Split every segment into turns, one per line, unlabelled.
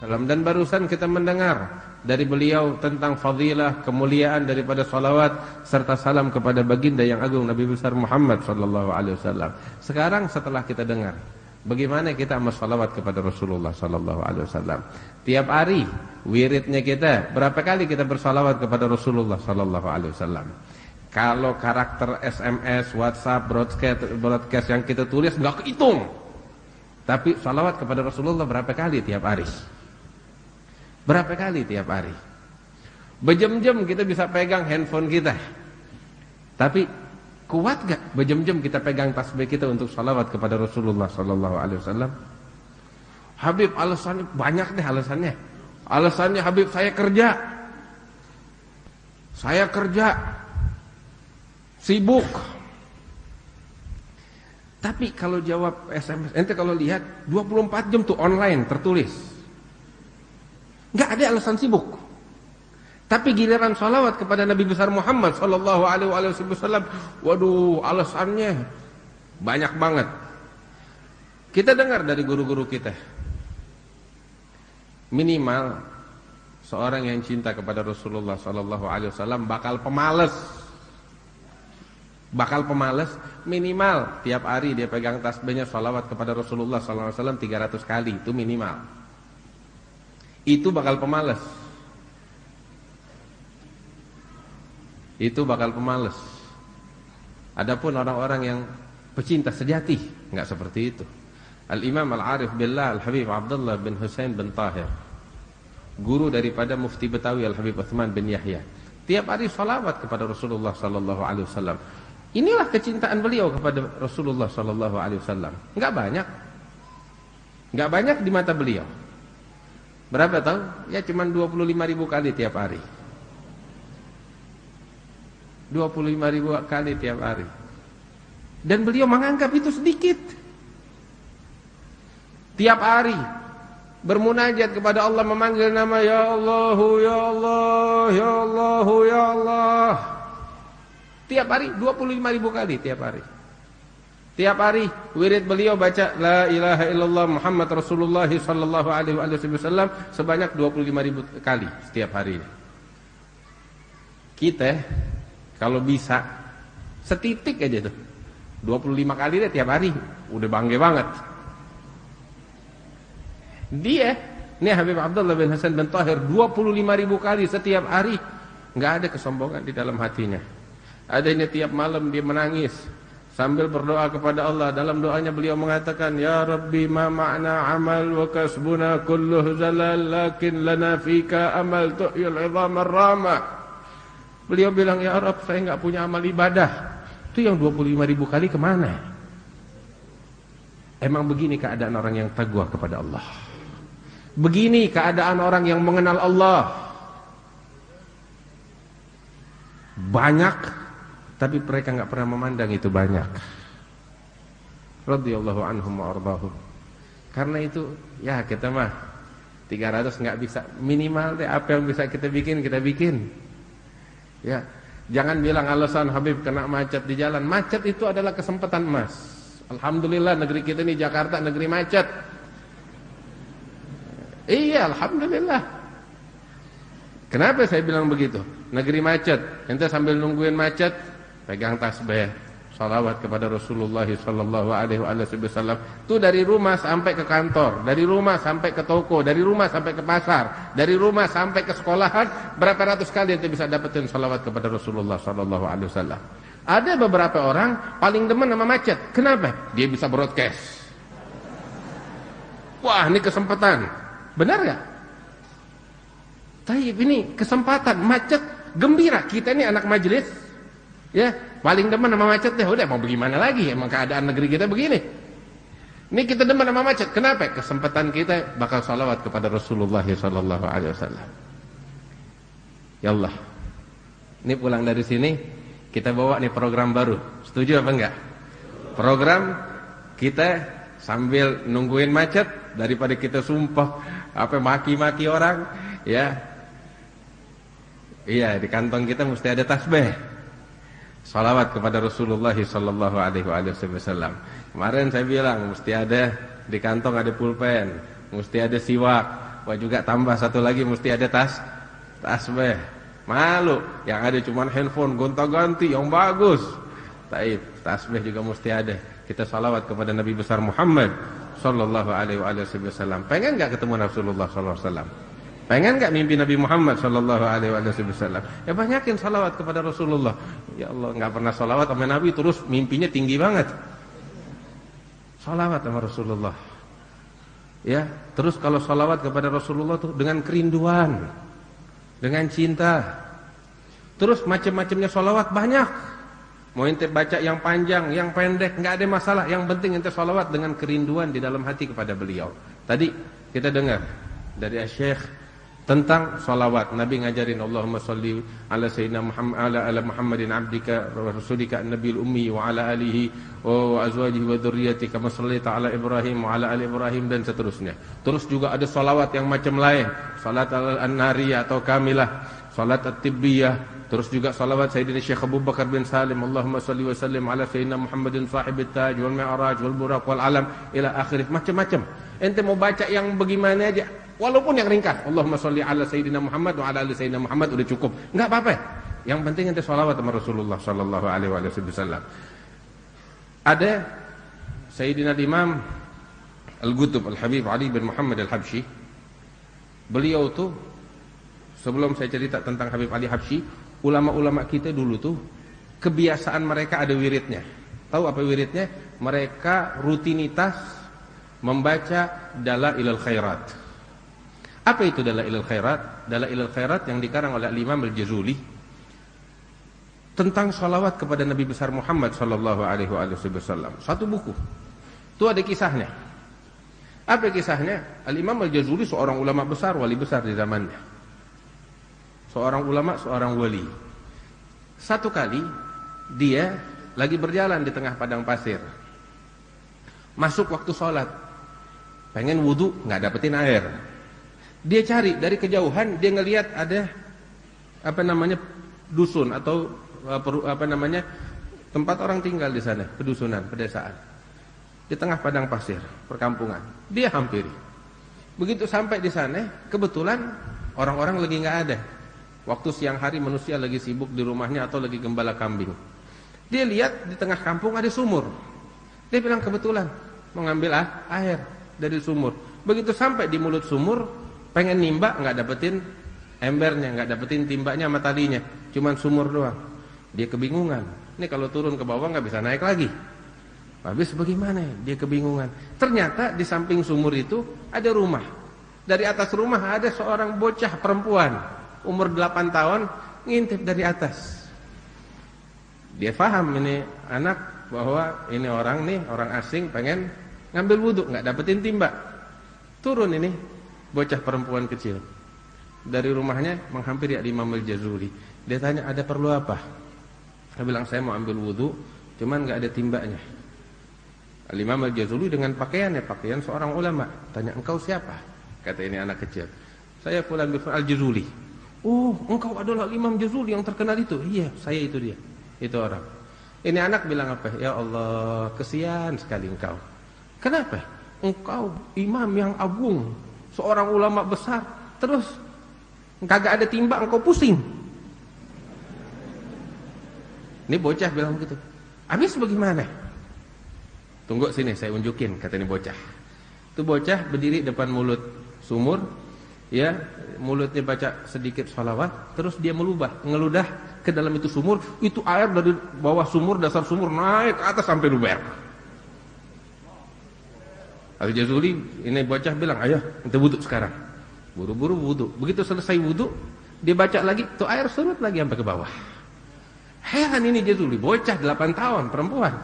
Dan barusan kita mendengar dari beliau tentang fadilah, kemuliaan daripada salawat serta salam kepada baginda yang agung Nabi besar Muhammad sallallahu alaihi wasallam. Sekarang setelah kita dengar bagaimana kita salawat kepada Rasulullah sallallahu alaihi wasallam. Tiap hari wiridnya kita, berapa kali kita bersalawat kepada Rasulullah sallallahu alaihi wasallam. Kalau karakter SMS, WhatsApp, broadcast yang kita tulis enggak kehitung. Tapi salawat kepada Rasulullah berapa kali tiap hari? Berapa kali tiap hari? Berjam-jam kita bisa pegang handphone kita. Tapi kuat gak berjam-jam kita pegang tasbih kita untuk salawat kepada Rasulullah sallallahu alaihi wasallam? Habib alasannya banyak deh alasannya. Alasannya Habib saya kerja. Saya kerja. Sibuk. Tapi kalau jawab SMS, ente kalau lihat 24 jam tuh online tertulis. Enggak ada alasan sibuk. Tapi giliran salawat kepada Nabi besar Muhammad sallallahu alaihi wasallam, waduh, alasannya banyak banget. Kita dengar dari guru-guru kita. Minimal seorang yang cinta kepada Rasulullah sallallahu alaihi wasallam bakal pemalas. Bakal pemalas minimal tiap hari dia pegang tasbihnya salawat kepada Rasulullah sallallahu alaihi wasallam 300 kali, itu minimal. Itu bakal pemalas. Itu bakal pemalas. Adapun orang-orang yang pecinta sejati enggak seperti itu. Al-Imam Al-Arif Billah Al-Habib Abdullah bin Husain bin Tahir, guru daripada Mufti Betawi Al-Habib Uthman bin Yahya, tiap hari salawat kepada Rasulullah sallallahu alaihi wasallam. Inilah kecintaan beliau kepada Rasulullah sallallahu alaihi wasallam. Enggak banyak. Enggak banyak di mata beliau. Berapa tahu? Ya cuma 25.000 kali tiap hari. 25.000 kali tiap hari. Dan beliau menganggap itu sedikit. Tiap hari bermunajat kepada Allah, memanggil nama ya Allah, ya Allah, ya Allah, ya Allah. Tiap hari 25.000 kali tiap hari. Tiap hari wirid beliau baca la ilaha illallah Muhammad Rasulullah sallallahu alaihi wasallam sebanyak 25.000 kali setiap hari. Kita kalau bisa setitik aja tuh 25 kali deh tiap hari, udah bangga banget. Dia nih Habib Abdullah bin Hasan bin Tahir 25.000 kali setiap hari, nggak ada kesombongan di dalam hatinya. Adanya tiap malam dia menangis sambil berdoa kepada Allah. Dalam doanya beliau mengatakan, ya Rabbi ma ma'na amal wa kasbuna kulluh zalal lakin lana fika amal tu'yul idham ar-rama. Beliau bilang, ya Rabb, saya enggak punya amal ibadah. Itu yang 25.000 kali kemana? Emang begini keadaan orang yang taqwa kepada Allah. Begini keadaan orang yang mengenal Allah. Banyak, tapi mereka enggak pernah memandang itu banyak. Radhiyallahu anhum wa ardahum. Karena itu ya kita mah 300 enggak bisa, minimal deh apa yang bisa kita bikin kita bikin. Ya, jangan bilang alasan Habib kena macet di jalan. Macet itu adalah kesempatan emas. Alhamdulillah negeri kita ini Jakarta negeri macet. Iya, alhamdulillah. Kenapa saya bilang begitu? Negeri macet. Ente sambil nungguin macet pegang tasbih, salawat kepada Rasulullah sallallahu alaihi wasallam. Itu dari rumah sampai ke kantor, dari rumah sampai ke toko, dari rumah sampai ke pasar, dari rumah sampai ke sekolahan, berapa ratus kali ente bisa dapetin salawat kepada Rasulullah sallallahu alaihi wasallam. Ada beberapa orang paling demen sama macet. Kenapa? Dia bisa broadcast. Wah, ini kesempatan. Benar gak? Taib, ini kesempatan. Macet gembira. Kita ini anak majelis, ya paling demen sama macet deh. Udah mau bagaimana lagi, emang keadaan negeri kita begini. Ini kita demen sama macet. Kenapa? Kesempatan kita bakal salawat kepada Rasulullah sallallahu alaihi wasallam. Ya Allah, ini pulang dari sini kita bawa nih program baru. Setuju apa enggak? Program kita sambil nungguin macet, daripada kita sumpah apa maki-maki orang, ya. Iya, di kantong kita mesti ada tasbih. Salawat kepada Rasulullah sallallahu alaihi wasallam. Kemarin saya bilang mesti ada di kantong ada pulpen, mesti ada siwak, Wah juga tambah satu lagi mesti ada tasbih. Malu, yang ada cuma handphone gonta-ganti yang bagus. Taib, tasbih juga mesti ada. Kita salawat kepada Nabi besar Muhammad sallallahu alaihi wasallam. Pengen enggak ketemu Rasulullah sallallahu alaihi wasallam? Pengen enggak mimpi Nabi Muhammad sallallahu alaihi wasallam? Ya banyakin salawat kepada Rasulullah. Ya Allah, enggak pernah salawat sama Nabi terus mimpinya tinggi banget. Salawat sama Rasulullah. Ya, terus kalau salawat kepada Rasulullah tuh dengan kerinduan, dengan cinta. Terus macam-macamnya salawat banyak. Mau ente baca yang panjang, yang pendek, enggak ada masalah. Yang penting ente salawat dengan kerinduan di dalam hati kepada beliau. Tadi kita dengar dari Syekh tentang salawat. Nabi ngajarin Allahumma salli ala sayyidina Muhammad ala Muhammadin abdika wa rasulika an-nabiyil ummi wa ala alihi wa azwajihi wa dzurriyyati kama shallaita ala Ibrahim wa ala ali Ibrahim dan seterusnya. Terus juga ada salawat yang macam lain, salat an-nariyah atau kamilah, salat at-tibbiyah. Terus juga salawat Sayyidina Syekh Abu Bakar bin Salim, Allahumma salli wa sallim ala sayyidina Muhammadin sahibit taj wal mi'raj wal buraq wal alam ila akhirih. Macam-macam. Ente mau baca yang bagaimana aja, walaupun yang ringkas, Allahumma salli ala sayyidina Muhammad wa ala ali sayyidina Muhammad, udah cukup. Enggak apa-apa. Yang penting ente salawat sama Rasulullah sallallahu alaihi wasallam. Ada Sayyidina Imam Al-Qutb Al-Habib Ali bin Muhammad Al-Habsyi. Beliau tuh, sebelum saya cerita tentang Habib Ali Habsyi, ulama-ulama kita dulu tuh kebiasaan mereka ada wiridnya. Tahu apa wiridnya? Mereka rutinitas membaca Dalailul Khairat. Apa itu Dalailul Khairat? Dalailul Khairat yang dikarang oleh Imam Al-Jazuli tentang salawat kepada Nabi besar Muhammad sallallahu alaihi wasallam. Satu buku. Itu ada kisahnya. Apa kisahnya? Al-Imam Al-Jazuli seorang ulama besar, wali besar di zamannya. Seorang ulama, seorang wali. Satu kali dia lagi berjalan di tengah padang pasir. Masuk waktu sholat, pengen wudu, nggak dapetin air. Dia cari dari kejauhan, dia ngelihat ada dusun atau tempat orang tinggal di sana, pedusunan, pedesaan. Di tengah padang pasir, perkampungan. Dia hampiri. Begitu sampai di sana, kebetulan orang-orang lagi nggak ada. Waktu siang hari manusia lagi sibuk di rumahnya atau lagi gembala kambing. Dia lihat di tengah kampung ada sumur. Dia bilang kebetulan mau ngambil air dari sumur. Begitu sampai di mulut sumur, pengen nimba, nggak dapetin embernya, nggak dapetin timbanya sama talinya, cuman sumur doang. Dia kebingungan. Ini kalau turun ke bawah nggak bisa naik lagi. Habis bagaimana? Dia kebingungan. Ternyata di samping sumur itu ada rumah. Dari atas rumah ada seorang bocah perempuan umur 8 tahun ngintip dari atas. Dia paham ini anak bahwa ini orang asing pengen ngambil wudhu, nggak dapetin timba. Turun ini bocah perempuan kecil dari rumahnya menghampiri Imam Al-Jazuli. Dia tanya, ada perlu apa? Dia bilang, saya mau ambil wudhu, cuman nggak ada timbanya. Imam Al-Jazuli dengan pakaiannya, pakaian seorang ulama. Tanya, engkau siapa? Kata ini anak kecil. Saya Fulan bin Al-Jazuli. Oh, engkau adalah Imam Jazuli yang terkenal itu? Iya, saya itu dia. Itu orang. Ini anak bilang apa? Ya Allah, kesian sekali engkau. Kenapa? Engkau imam yang agung, seorang ulama besar, terus kagak ada timba, engkau pusing. Ini bocah bilang begitu. Habis bagaimana? Tunggu sini, saya unjukin, kata ini bocah. Itu bocah berdiri depan mulut sumur, ya, mulutnya baca sedikit sholawat, terus dia ngeludah ke dalam itu sumur. Itu air dari bawah sumur, dasar sumur naik ke atas sampai luber. Al-Jazuli, ini bocah bilang, ayo kita wudhu sekarang. Buru-buru wudhu. Begitu selesai wudhu, dia baca lagi, tuh air surut lagi sampai ke bawah. Heran ini Jazuli, bocah 8 tahun, perempuan.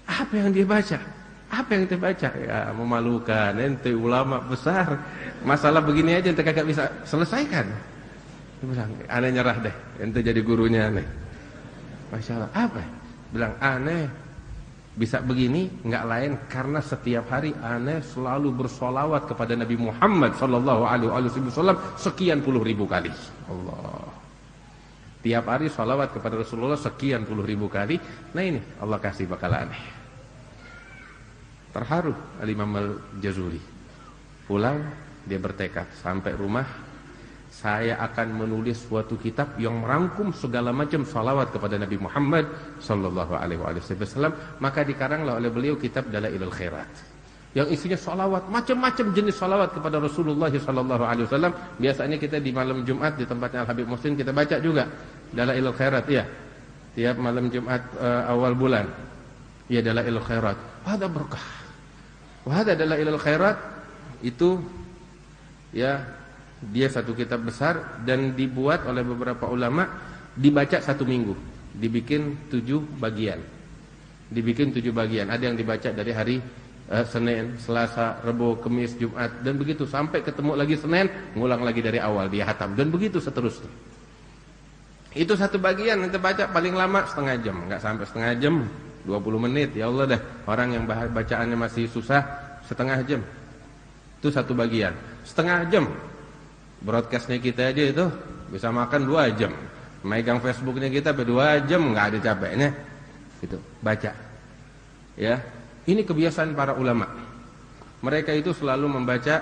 Apa yang dia baca? Apa yang ente baca? Ya, memalukan. Ente ulama besar, masalah begini aja ente kagak bisa selesaikan. Dia bilang, aneh nyerah deh, ente jadi gurunya aneh. Masya Allah, apa? Bilang, aneh bisa begini nggak lain karena setiap hari aneh selalu bersolawat kepada Nabi Muhammad sallallahu alaihi wasallam sekian puluh ribu kali. Allah, tiap hari solawat kepada Rasulullah sekian puluh ribu kali. Nah ini Allah kasih bakal aneh. Terharu Al-Imam Al-Jazuli. Pulang Dia bertekad sampai rumah saya akan menulis suatu kitab yang merangkum segala macam salawat kepada Nabi Muhammad sallallahu alaihi wasallam. Maka dikaranglah oleh beliau kitab Dalailul Khairat yang isinya salawat, macam-macam jenis salawat kepada Rasulullah sallallahu alaihi wasallam. Biasanya kita di malam Jumat di tempatnya Al Habib Muhsin kita baca juga Dalailul Khairat ya. Tiap malam Jumat awal bulan. Ya Dalailul Khairat. Ada berkah. Wahada Dalailul Khairat itu ya dia satu kitab besar dan dibuat oleh beberapa ulama, dibaca 1 minggu, dibikin 7 bagian. Dibikin 7 bagian. Ada yang dibaca dari hari Senin, Selasa, Rabu, Kamis, Jumat dan begitu sampai ketemu lagi Senin, ngulang lagi dari awal dia hatam dan begitu seterusnya. Itu 1 bagian nanti baca paling lama setengah jam, enggak sampai setengah jam, 20 menit. Ya Allah dah, orang yang bacaannya masih susah setengah jam. Itu 1 bagian. Setengah jam. Broadcastnya kita aja itu bisa makan 2 jam. Megang Facebooknya kita sampai 2 jam nggak ada capeknya. Itu baca. Ya, ini kebiasaan para ulama. Mereka itu selalu membaca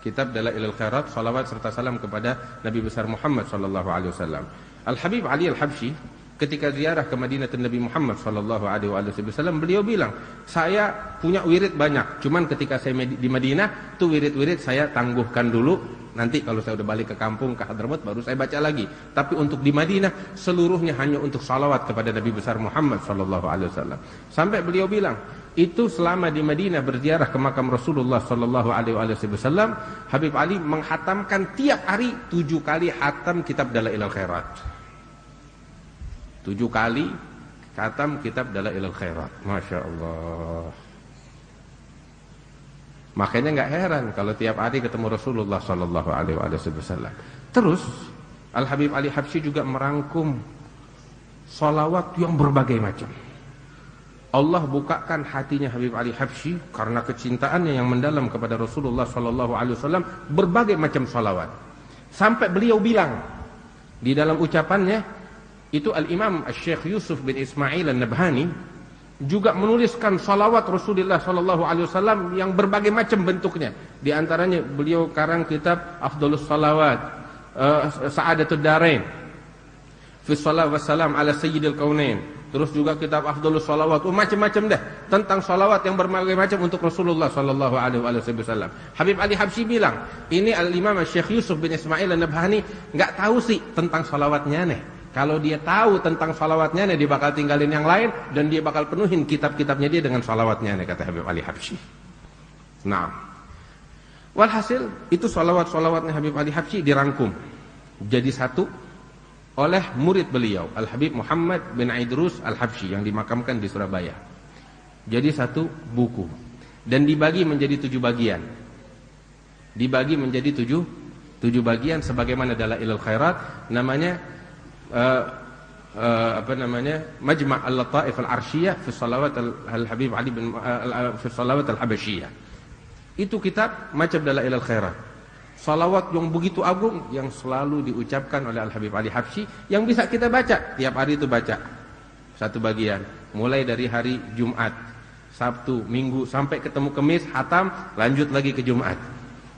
kitab Dalailul Khairat, salawat serta salam kepada Nabi besar Muhammad sallallahu alaihi wasallam. Al Habib Ali Al Habsyi ketika ziarah ke Madinah Nabi Muhammad sallallahu alaihi wasallam, beliau bilang, "Saya punya wirid banyak, cuman ketika saya di Madinah tuh wirid-wirid saya tangguhkan dulu. Nanti kalau saya udah balik ke kampung ke Hadramaut baru saya baca lagi. Tapi untuk di Madinah seluruhnya hanya untuk salawat kepada Nabi besar Muhammad sallallahu alaihi wasallam." Sampai beliau bilang, itu selama di Madinah berziarah ke makam Rasulullah sallallahu alaihi wasallam, Habib Ali menghatamkan tiap hari 7 kali hatam kitab Dalailul Khairat. 7 kali khatam kitab Dalailul Khairat. Masya Allah. Makanya nggak heran kalau tiap hari ketemu Rasulullah sallallahu alaihi wasallam. Terus Al Habib Ali Habsyi juga merangkum salawat yang berbagai macam. Allah bukakan hatinya Habib Ali Habsyi karena kecintaannya yang mendalam kepada Rasulullah sallallahu alaihi wasallam, berbagai macam salawat. Sampai beliau bilang di dalam ucapannya, itu Al-Imam Syekh Yusuf bin Ismail An-Nabhani juga menuliskan salawat Rasulullah sallallahu alaihi wasallam yang berbagai macam bentuknya. Di antaranya beliau karang kitab Afdhalus Salawat, Sa'adatud Darain, fi shalawat wassalam ala sayyidil kaunain. Terus juga kitab Afdhalus Salawat, macam-macam dah tentang salawat yang berbagai macam untuk Rasulullah sallallahu alaihi wasallam. Habib Ali Habsyi bilang, ini Al-Imam Syekh Yusuf bin Ismail An-Nabhani enggak tahu sih tentang salawatnya nih. Kalau dia tahu tentang salawatnya, dia bakal tinggalin yang lain dan dia bakal penuhin kitab-kitabnya dia dengan salawatnya, kata Habib Ali Habsyi. Nah, walhasil itu salawat-salawatnya Habib Ali Habsyi dirangkum jadi satu oleh murid beliau, Al Habib Muhammad bin Idrus Al Habsyi yang dimakamkan di Surabaya. Jadi satu buku dan dibagi menjadi 7 bagian. Dibagi menjadi 7 bagian sebagaimana Dalailul Khairat, namanya Majma' Al-Lataif Al-Arsyiyah fi Salawat Al-Habib Ali bin fi Salawat Al-Habasyiyah. Itu kitab macam Dalailul Khairat. Salawat yang begitu agung yang selalu diucapkan oleh Al-Habib Ali Habsyi yang bisa kita baca tiap hari, itu baca satu bagian mulai dari hari Jumat, Sabtu, Minggu sampai ketemu Kamis hatam, lanjut lagi ke Jumat.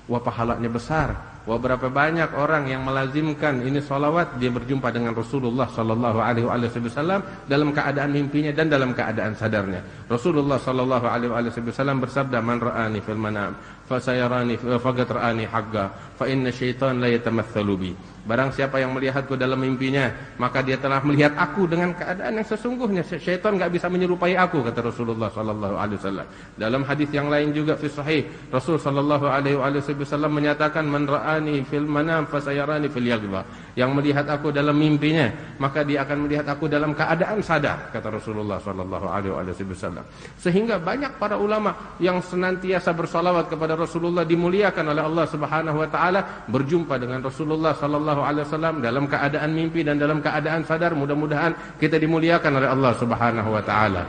Wah, pahalanya besar. Wah, berapa banyak orang yang melazimkan ini salawat, dia berjumpa dengan Rasulullah sallallahu alaihi wasallam dalam keadaan mimpinya dan dalam keadaan sadarnya. Rasulullah sallallahu alaihi wasallam bersabda, "Man ra'ani fil manam fasayarani faqad ra'ani haqqa fa inna syaitan la yatamatsalu bi." Barang siapa yang melihatku dalam mimpinya, maka dia telah melihat aku dengan keadaan yang sesungguhnya. Syaitan enggak bisa menyerupai aku, kata Rasulullah sallallahu alaihi wasallam. Dalam hadis yang lain juga fi sahih, Rasul sallallahu alaihi wasallam menyatakan, "Man ra'ani fil manam fasayarani fil yaqza." Yang melihat aku dalam mimpinya, maka dia akan melihat aku dalam keadaan sadar, kata Rasulullah sallallahu alaihi wasallam. Sehingga banyak para ulama yang senantiasa bersalawat kepada Rasulullah dimuliakan oleh Allah Subhanahu wa taala, berjumpa dengan Rasulullah sallallahu alaihi wasallam dalam keadaan mimpi dan dalam keadaan sadar. Mudah-mudahan kita dimuliakan oleh Allah Subhanahu wa taala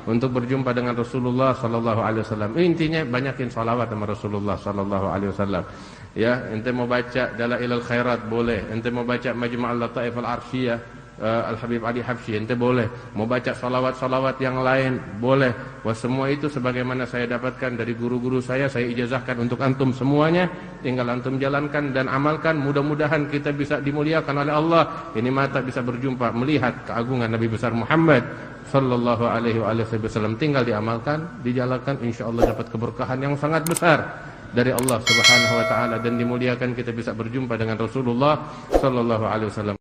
untuk berjumpa dengan Rasulullah sallallahu alaihi wasallam. Intinya banyakin salawat sama Rasulullah sallallahu alaihi wasallam. Ya, ente mau baca Dalailul Khairat boleh, ente mau baca Majma' Al-Lataif Al-Arsyiyah Al-Habib Ali Habsyi, ente boleh. Mau baca salawat-salawat yang lain, boleh. Wah, semua itu sebagaimana saya dapatkan dari guru-guru saya ijazahkan untuk antum semuanya. Tinggal antum jalankan dan amalkan. Mudah-mudahan kita bisa dimuliakan oleh Allah. Ini mata bisa berjumpa, melihat keagungan Nabi besar Muhammad sallallahu alaihi wasallam. Tinggal diamalkan, dijalankan, insyaallah dapat keberkahan yang sangat besar dari Allah Subhanahu wa taala dan dimuliakan, kita bisa berjumpa dengan Rasulullah sallallahu alaihi wasallam.